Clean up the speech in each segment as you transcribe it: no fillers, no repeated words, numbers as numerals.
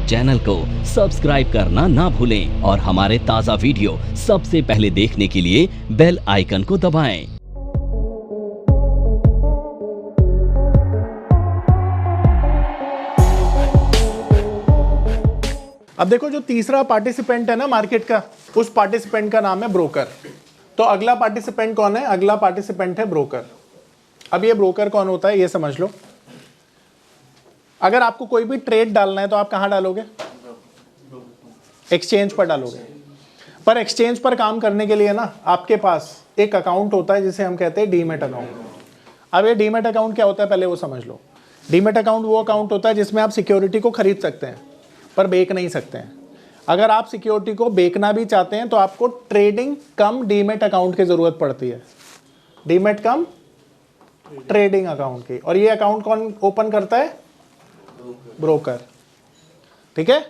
Channel को subscribe करना ना भूलें और हमारे ताज़ा वीडियो सबसे पहले देखने के लिए बेल आइकन को दबाएं। अब देखो, जो तीसरा पार्टिसिपेंट है ना मार्केट का, उस पार्टिसिपेंट का नाम है ब्रोकर। तो अगला पार्टिसिपेंट कौन है? अगला पार्टिसिपेंट है ब्रोकर। अब ये ब्रोकर कौन होता है ये समझ लो। अगर आपको कोई भी ट्रेड डालना है तो आप कहाँ डालोगे? एक्सचेंज पर डालोगे। पर एक्सचेंज पर काम करने के लिए ना आपके पास एक अकाउंट होता है जिसे हम कहते हैं डीमैट अकाउंट। अब ये डीमैट अकाउंट क्या होता है पहले वो समझ लो। डीमैट अकाउंट वो अकाउंट होता है जिसमें आप सिक्योरिटी को खरीद सकते हैं पर बेच नहीं सकते हैं। अगर आप सिक्योरिटी को बेचना भी चाहते हैं तो आपको ट्रेडिंग कम डीमैट अकाउंट की जरूरत पड़ती है। डीमैट कम ट्रेडिंग अकाउंट की। और ये अकाउंट कौन ओपन करता है? ब्रोकर। ठीक है।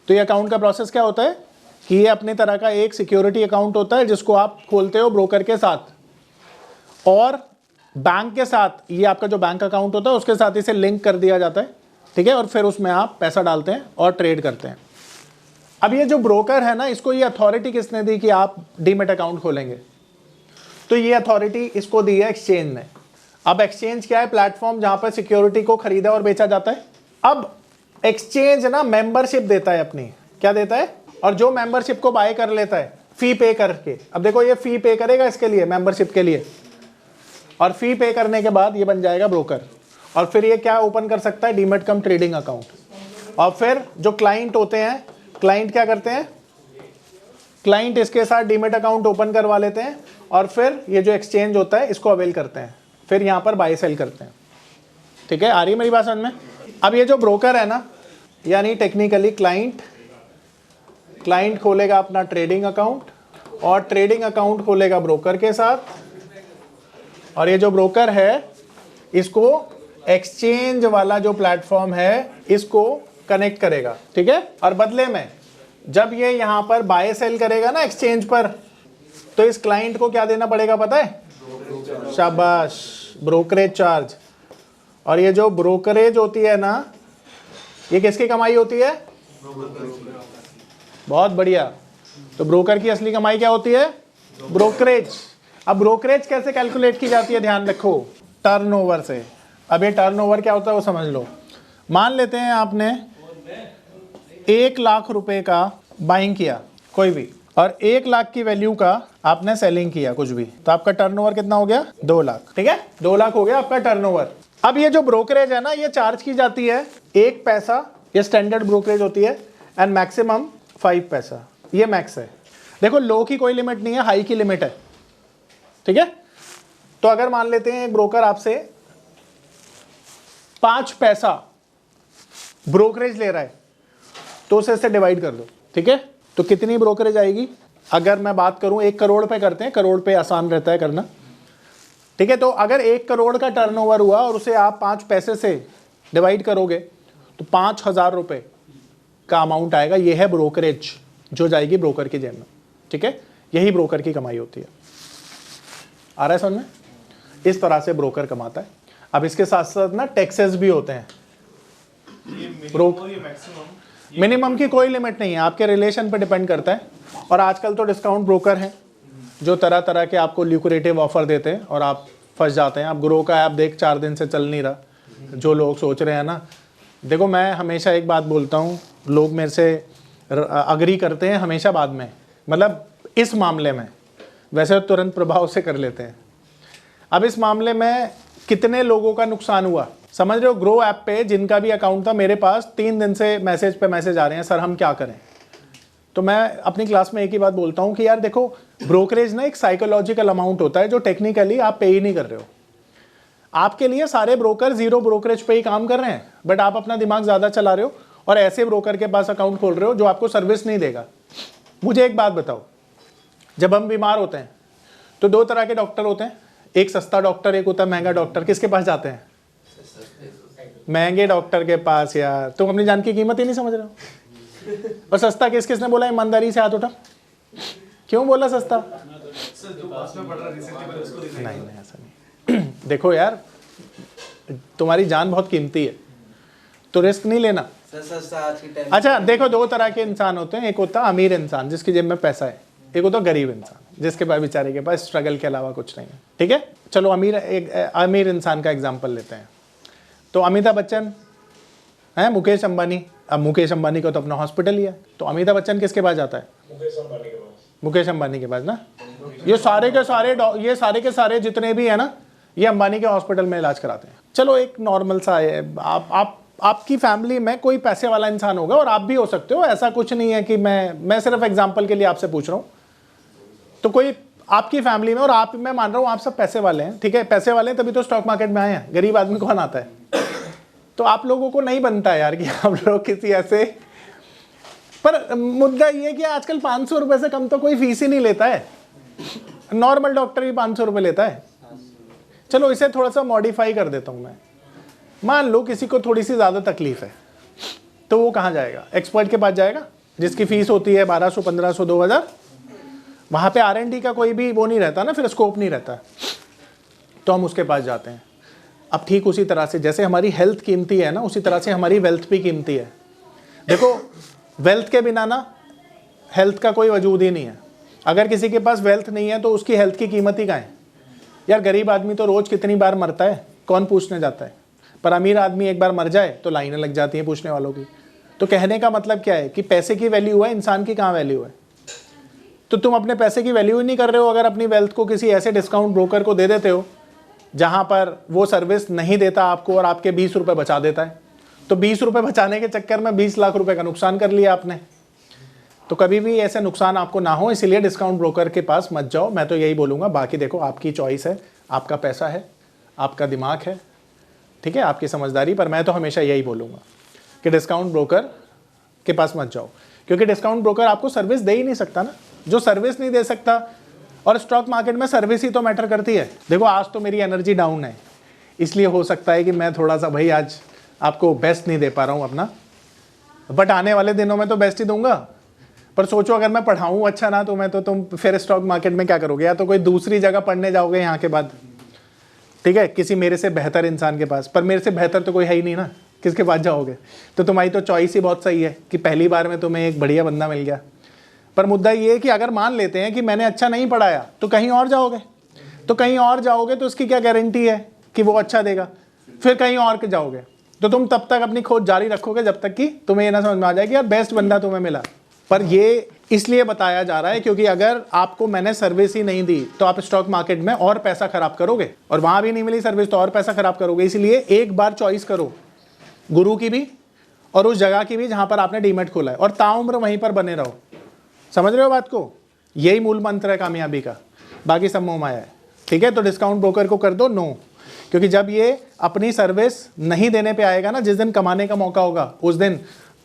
तो ये अकाउंट का प्रोसेस क्या होता है कि ये अपनी तरह का एक सिक्योरिटी अकाउंट होता है जिसको आप खोलते हो ब्रोकर के साथ और बैंक के साथ। ये आपका जो बैंक अकाउंट होता है उसके साथ इसे लिंक कर दिया जाता है। ठीक है। और फिर उसमें आप पैसा डालते हैं और ट्रेड करते हैं। अब ये जो ब्रोकर है ना, इसको ये अथॉरिटी किसने दी कि आप डीमैट अकाउंट खोलेंगे? तो ये अथॉरिटी इसको दी है एक्सचेंज ने। अब एक्सचेंज क्या है? प्लेटफॉर्म जहां पर सिक्योरिटी को खरीदा और बेचा जाता है। अब एक्सचेंज ना मेंबरशिप देता है अपनी। क्या देता है? और जो मेंबरशिप को बाय कर लेता है फी पे करके। अब देखो, ये फी पे करेगा इसके लिए, मेंबरशिप के लिए, और फी पे करने के बाद ये बन जाएगा ब्रोकर। और फिर ये क्या ओपन कर सकता है? डीमैट कम ट्रेडिंग अकाउंट। और फिर जो क्लाइंट होते हैं, क्लाइंट क्या करते हैं? क्लाइंट इसके साथ डीमैट अकाउंट ओपन करवा लेते हैं और फिर ये जो एक्सचेंज होता है इसको अवेल करते हैं, फिर यहाँ पर बाय सेल करते हैं। ठीक है। आ रही है मेरी बात समझ में? अब ये जो ब्रोकर है ना, यानी टेक्निकली क्लाइंट खोलेगा अपना ट्रेडिंग अकाउंट और ट्रेडिंग अकाउंट खोलेगा ब्रोकर के साथ। और ये जो ब्रोकर है इसको एक्सचेंज वाला जो प्लेटफॉर्म है इसको कनेक्ट करेगा। ठीक है। और बदले में जब ये यहां पर बाय सेल करेगा ना एक्सचेंज पर, तो इस क्लाइंट को क्या देना पड़ेगा पता है? शाबाश, ब्रोकरेज चार्ज। और ये जो ब्रोकरेज होती है ना, ये किसकी कमाई होती है? बहुत बढ़िया। तो ब्रोकर की असली कमाई क्या होती है? ब्रोकरेज। अब ब्रोकरेज कैसे कैलकुलेट की जाती है? ध्यान रखो, टर्नओवर से। अब ये टर्नओवर क्या होता है वो समझ लो। मान लेते हैं आपने 1 लाख रुपए का बाइंग किया कोई भी, और 1 लाख की वैल्यू का आपने सेलिंग किया कुछ भी, तो आपका टर्नओवर कितना हो गया? 2 लाख। ठीक है। 2 लाख हो गया आपका टर्नओवर। अब ये जो ब्रोकरेज है ना, ये चार्ज की जाती है 1 पैसा। ये स्टैंडर्ड ब्रोकरेज होती है एंड मैक्सिमम 5 पैसा। ये मैक्स है। देखो, लो की कोई लिमिट नहीं है, हाई की लिमिट है। ठीक है। तो अगर मान लेते हैं एक ब्रोकर आपसे 5 पैसा ब्रोकरेज ले रहा है तो उसे इससे डिवाइड कर दो। ठीक है। तो कितनी ब्रोकरेज आएगी? अगर मैं बात करूं 1 करोड़ पे करते हैं, करोड़ पे आसान रहता है करना। ठीक है। तो अगर 1 करोड़ का टर्नओवर हुआ और उसे आप 5 पैसे से डिवाइड करोगे तो 5,000 रुपए का अमाउंट आएगा। यह है ब्रोकरेज जो जाएगी ब्रोकर की जेब में। ठीक है। यही ब्रोकर की कमाई होती है। आ रहा है समझ में? इस तरह से ब्रोकर कमाता है। अब इसके साथ साथ ना टैक्सेस भी होते हैं। मिनिमम की कोई लिमिट नहीं है, आपके रिलेशन पे डिपेंड करता है। और आजकल तो डिस्काउंट ब्रोकर हैं जो तरह तरह के आपको ल्यूक्रेटिव ऑफर देते हैं और आप फंस जाते हैं। अब ग्रो का ऐप देख 4 दिन से चल नहीं रहा। जो लोग सोच रहे हैं ना, देखो मैं हमेशा एक बात बोलता हूँ, लोग मेरे से अग्री करते हैं हमेशा बाद में, मतलब इस मामले में, वैसे तो तुरंत प्रभाव से कर लेते हैं। अब इस मामले में कितने लोगों का नुकसान हुआ समझ रहे हो? ग्रो ऐप पे जिनका भी अकाउंट था, मेरे पास 3 दिन से मैसेज पे मैसेज आ रहे हैं, सर हम क्या करें? तो मैं अपनी क्लास में एक ही बात बोलता हूँ कि यार देखो, ब्रोकरेज ना एक साइकोलॉजिकल अमाउंट होता है जो टेक्निकली आप पे ही नहीं कर रहे हो। आपके लिए सारे ब्रोकर 0 ब्रोकरेज पे ही काम कर रहे हैं, बट आप अपना दिमाग ज़्यादा चला रहे हो और ऐसे ब्रोकर के पास अकाउंट खोल रहे हो जो आपको सर्विस नहीं देगा। मुझे एक बात बताओ, जब हम बीमार होते हैं तो 2 तरह के डॉक्टर होते हैं, एक सस्ता डॉक्टर, एक होता है महंगा डॉक्टर। किसके पास जाते हैं? महंगे डॉक्टर के पास। यार तुम अपनी जान की कीमत ही नहीं समझ रहे हो। और सस्ता किसने बोला? ईमानदारी से हाथ उठा। क्यों बोला सस्ता? नहीं ऐसा नहीं। देखो यार, तुम्हारी जान बहुत कीमती है तो रिस्क नहीं लेना। अच्छा देखो, दो तरह के इंसान होते हैं। एक होता है अमीर इंसान जिसकी जेब में पैसा है, एक होता है गरीब इंसान जिसके पास बेचारे के पास स्ट्रगल के अलावा कुछ नहीं है। ठीक है, चलो अमीर इंसान का एग्जांपल लेते हैं। तो अमिताभ बच्चन है, मुकेश अंबानी। अब मुकेश अंबानी को तो अपना हॉस्पिटल ही है, तो अमिताभ बच्चन किसके पास जाता है? मुकेश अंबानी के पास ना। ये सारे के सारे जितने भी है ना, ये अंबानी के हॉस्पिटल में इलाज कराते हैं। चलो एक नॉर्मल सा है, आपकी फैमिली में कोई पैसे वाला इंसान होगा और आप भी हो सकते हो, ऐसा कुछ नहीं है कि मैं सिर्फ एग्जांपल के लिए आपसे पूछ रहा हूँ। तो कोई आपकी फैमिली में, और मैं मान रहा हूँ आप सब पैसे वाले हैं, ठीक है, पैसे वाले हैं तभी तो स्टॉक मार्केट में आए हैं। गरीब आदमी कौन आता है? तो आप लोगों को नहीं बनता है यार कि आप लोग किसी ऐसे, पर मुद्दा ये है कि आजकल 500 रुपए से कम तो कोई फीस ही नहीं लेता है। नॉर्मल डॉक्टर भी 500 रुपए लेता है। चलो इसे थोड़ा सा मॉडिफाई कर देता हूं मैं। मान लो किसी को थोड़ी सी ज्यादा तकलीफ है, तो वो कहाँ जाएगा? एक्सपर्ट के पास जाएगा जिसकी फीस होती है 1200, 1500, 2000। वहां पे R&D का कोई भी वो नहीं रहता ना, फिर स्कोप नहीं रहता, तो हम उसके पास जाते हैं। अब ठीक उसी तरह से जैसे हमारी हेल्थ कीमती है ना, उसी तरह से हमारी वेल्थ भी कीमती है। देखो वेल्थ के बिना ना हेल्थ का कोई वजूद ही नहीं है। अगर किसी के पास वेल्थ नहीं है तो उसकी हेल्थ की कीमत ही कहाँ है यार? गरीब आदमी तो रोज कितनी बार मरता है, कौन पूछने जाता है? पर अमीर आदमी एक बार मर जाए तो लाइनें लग जाती हैं पूछने वालों की। तो कहने का मतलब क्या है कि पैसे की वैल्यू है, इंसान की कहाँ वैल्यू है? तो तुम अपने पैसे की वैल्यू ही नहीं कर रहे हो अगर अपनी वेल्थ को किसी ऐसे डिस्काउंट ब्रोकर को दे देते हो जहां पर वो सर्विस नहीं देता आपको और आपके 20 रुपए बचा देता है। तो 20 रुपए बचाने के चक्कर में 20 लाख रुपए का नुकसान कर लिया आपने। तो कभी भी ऐसे नुकसान आपको ना हो, इसलिए डिस्काउंट ब्रोकर के पास मत जाओ, मैं तो यही बोलूँगा। बाकी देखो आपकी चॉइस है, आपका पैसा है, आपका दिमाग है, ठीक है, आपकी समझदारी, पर मैं तो हमेशा यही बोलूँगा कि डिस्काउंट ब्रोकर के पास मत जाओ, क्योंकि डिस्काउंट ब्रोकर आपको सर्विस दे ही नहीं सकता ना। जो सर्विस नहीं दे सकता, और स्टॉक मार्केट में सर्विस ही तो मैटर करती है। देखो आज तो मेरी एनर्जी डाउन है, इसलिए हो सकता है कि मैं थोड़ा सा भाई आज आपको बेस्ट नहीं दे पा रहा हूँ अपना, बट आने वाले दिनों में तो बेस्ट ही दूंगा। पर सोचो अगर मैं पढ़ाऊँ अच्छा ना, तो मैं तो तुम फिर स्टॉक मार्केट में क्या करोगे? या तो कोई दूसरी जगह पढ़ने जाओगे यहाँ के बाद, ठीक है, किसी मेरे से बेहतर इंसान के पास। पर मेरे से बेहतर तो कोई है ही नहीं ना, किसके पास जाओगे? तो तुम्हारी तो चॉइस ही बहुत सही है कि पहली बार में तुम्हें एक बढ़िया बंदा मिल गया। पर मुद्दा ये है कि अगर मान लेते हैं कि मैंने अच्छा नहीं पढ़ाया तो कहीं और जाओगे, तो कहीं और जाओगे तो उसकी क्या गारंटी है कि वो अच्छा देगा? फिर कहीं और के जाओगे तो तुम तब तक अपनी खोज जारी रखोगे जब तक कि तुम्हें ये ना समझ में आ जाए कि यार बेस्ट बंदा तुम्हें मिला। पर ये इसलिए बताया जा रहा है क्योंकि अगर आपको मैंने सर्विस ही नहीं दी तो आप स्टॉक मार्केट में और पैसा खराब करोगे, और वहां भी नहीं मिली सर्विस तो और पैसा खराब करोगे। इसलिए एक बार चॉइस करो, गुरु की भी और उस जगह की भी जहां पर आपने डीमेट खोला है, और ताउम्र वहीं पर बने रहो। समझ रहे हो बात को? यही मूल मंत्र है कामयाबी का, बाकी सब मोह माया है। ठीक है, तो डिस्काउंट ब्रोकर को कर दो नो, क्योंकि जब ये अपनी सर्विस नहीं देने पे आएगा ना, जिस दिन कमाने का मौका होगा उस दिन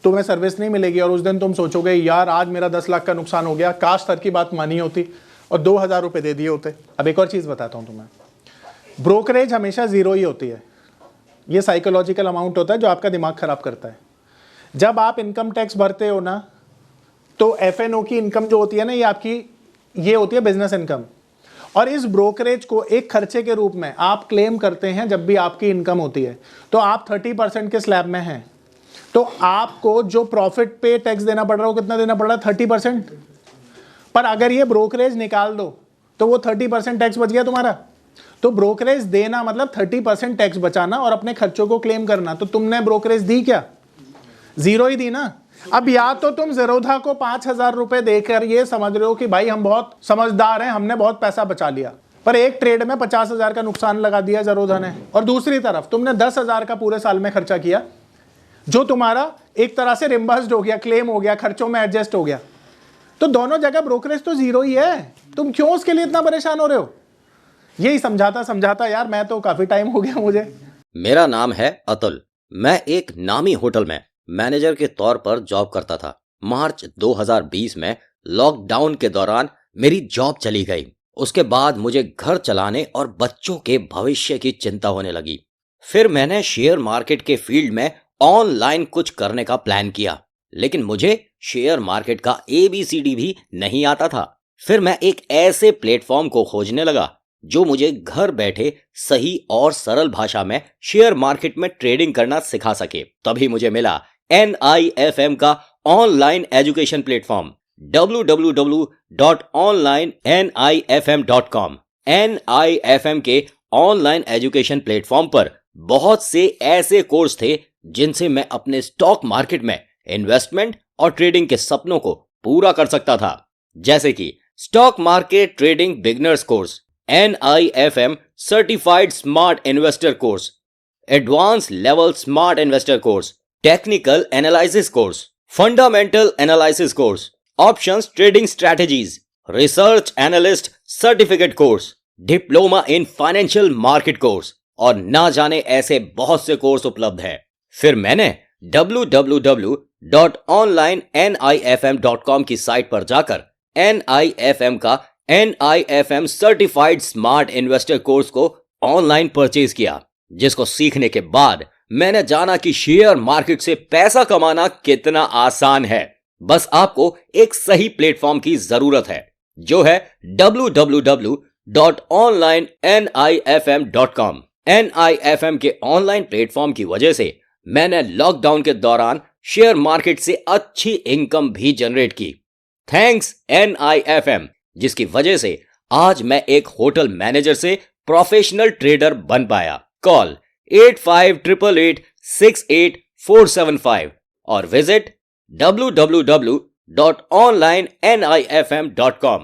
तुम्हें सर्विस नहीं मिलेगी, और उस दिन तुम सोचोगे यार आज मेरा 10 लाख का नुकसान हो गया, काश सर की बात मानी होती और 2000 रुपये दे दिए होते। अब एक और चीज़ बताता हूँ तुम्हें, ब्रोकरेज हमेशा जीरो ही होती है। ये साइकोलॉजिकल अमाउंट होता है जो आपका दिमाग खराब करता है। जब आप इनकम टैक्स भरते हो ना, तो FNO की इनकम जो होती है ना, ये आपकी ये होती है बिजनेस इनकम, और इस ब्रोकरेज को एक खर्चे के रूप में आप क्लेम करते हैं जब भी आपकी इनकम होती है। तो आप 30% के स्लैब में हैं, तो आपको जो प्रॉफिट पे टैक्स देना पड़ रहा है वो कितना देना पड़ रहा है? 30%। पर अगर ये ब्रोकरेज निकाल दो तो वो 30% टैक्स बच गया तुम्हारा। तो ब्रोकरेज देना मतलब 30% टैक्स बचाना और अपने खर्चों को क्लेम करना। तो तुमने ब्रोकरेज दी क्या? जीरो ही दी ना। अब या तो तुम ज़ेरोधा को 5000 रुपए देकर ये समझ रहे हो कि भाई हम बहुत समझदार हैं, हमने बहुत पैसा बचा लिया, पर एक ट्रेड में 50,000 का नुकसान लगा दिया ज़ेरोधा ने, और दूसरी तरफ तुमने 10,000 का पूरे साल में खर्चा किया, जो तुम्हारा एक तरह से रिम्बर्स्ड हो गया, क्लेम हो गया, खर्चों में एडजस्ट हो गया। तो दोनों जगह ब्रोकरेज तो जीरो ही है, तुम क्यों उसके लिए इतना परेशान हो रहे हो? यही समझाता समझाता यार मैं तो काफी टाइम हो गया मुझे। मेरा नाम है अतुल। मैं एक नामी होटल में मैनेजर के तौर पर जॉब करता था। मार्च 2020 में लॉकडाउन के दौरान मेरी जॉब चली गई। उसके बाद मुझे घर चलाने और बच्चों के भविष्य की चिंता होने लगी। फिर मैंने शेयर मार्केट के फील्ड में ऑनलाइन कुछ करने का प्लान किया, लेकिन मुझे शेयर मार्केट का ABCD भी नहीं आता था। फिर मैं एक ऐसे प्लेटफॉर्म को खोजने लगा जो मुझे घर बैठे सही और सरल भाषा में शेयर मार्केट में ट्रेडिंग करना सिखा सके। तभी मुझे मिला NIFM का online education platform www.onlinenifm.com। NIFM के ऑनलाइन एजुकेशन प्लेटफॉर्म पर बहुत से ऐसे कोर्स थे जिनसे मैं अपने स्टॉक मार्केट में इन्वेस्टमेंट और ट्रेडिंग के सपनों को पूरा कर सकता था, जैसे कि stock market trading beginners course, NIFM certified smart investor course, advance level smart investor course, technical analysis course, fundamental analysis course, options trading strategies, research analyst certificate course, diploma in financial market course और ना जाने ऐसे बहुत से course उपलब्ध हैं। फिर मैंने www.onlinenifm.com की साइट पर जाकर NIFM का NIFM certified smart investor course को ऑनलाइन परचेज किया, जिसको सीखने के बाद मैंने जाना कि शेयर मार्केट से पैसा कमाना कितना आसान है। बस आपको एक सही प्लेटफॉर्म की जरूरत है, जो है www.onlinenifm.com। NIFM के ऑनलाइन प्लेटफॉर्म की वजह से मैंने लॉकडाउन के दौरान शेयर मार्केट से अच्छी इनकम भी जनरेट की। थैंक्स NIFM, जिसकी वजह से आज मैं एक होटल मैनेजर से प्रोफेशनल ट्रेडर बन पाया। कॉल 8588868475 और विजिट www.onlinenifm.com।